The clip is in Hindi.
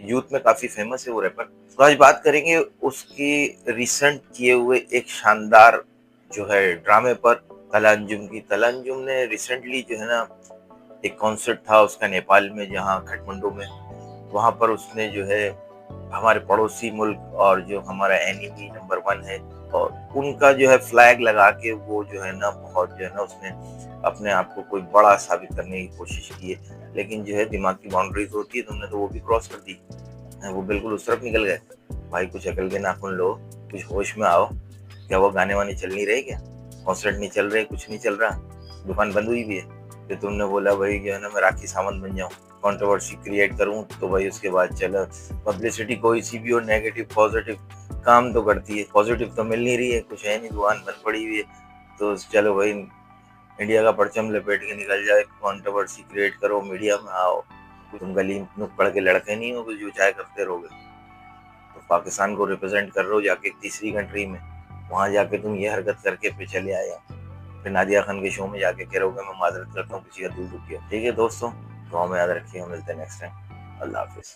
यूथ में काफी फेमस है वो रैपर। तो आज बात करेंगे उसकी रिसेंट किए हुए एक शानदार जो है ड्रामे पर, तलांजुम की। तलांजुम ने रिसेंटली जो है ना एक कॉन्सर्ट था उसका नेपाल में, जहाँ काठमांडू में, वहां पर उसने जो है हमारे पड़ोसी मुल्क और जो हमारा एनिमी नंबर वन है और उनका जो है फ्लैग लगा के वो जो है ना बहुत जो है ना उसने अपने आप को कोई बड़ा साबित करने की कोशिश की है। लेकिन जो है दिमाग की बाउंड्रीज होती है, तुमने तो वो भी क्रॉस कर दी। वो बिल्कुल उस तरफ निकल गए। भाई कुछ अकल के नाखून लो, कुछ होश में आओ। क्या वो गाने वाने चल नहीं रहे क्या? कॉन्सर्ट नहीं चल रहे, कुछ नहीं चल रहा, दुकान बंद हुई भी है। फिर तुमने बोला भाई जो है ना मैं राखी सावंत बन जाऊं, कंट्रोवर्सी क्रिएट करूं, तो भाई उसके बाद चला पब्लिसिटी कोई सी भी हो, नेगेटिव पॉजिटिव काम तो करती है। पॉजिटिव तो मिल नहीं रही है, कुछ है नहीं, दुकान बंद पड़ी हुई है। तो चलो भाई इंडिया का परचम लपेट के निकल जाए, कंट्रोवर्सी क्रिएट करो, मीडिया में आओ। तुम गली नुक्कड़ के लड़के नहीं हो जो चाहे करते रहोगे। तो पाकिस्तान को रिप्रेजेंट कर रहे हो जाके तीसरी कंट्री में, वहां जाके तुम ये हरकत करके फिर चले आए। फिर नादिया खान के शो में जाके कह रहे हो मैं माजरत करता हूँ किसी का दिल दुख गया। ठीक है दोस्तों, तो हमें याद रखिए, मिलते हैं नेक्स्ट टाइम। अल्लाह हाफिज।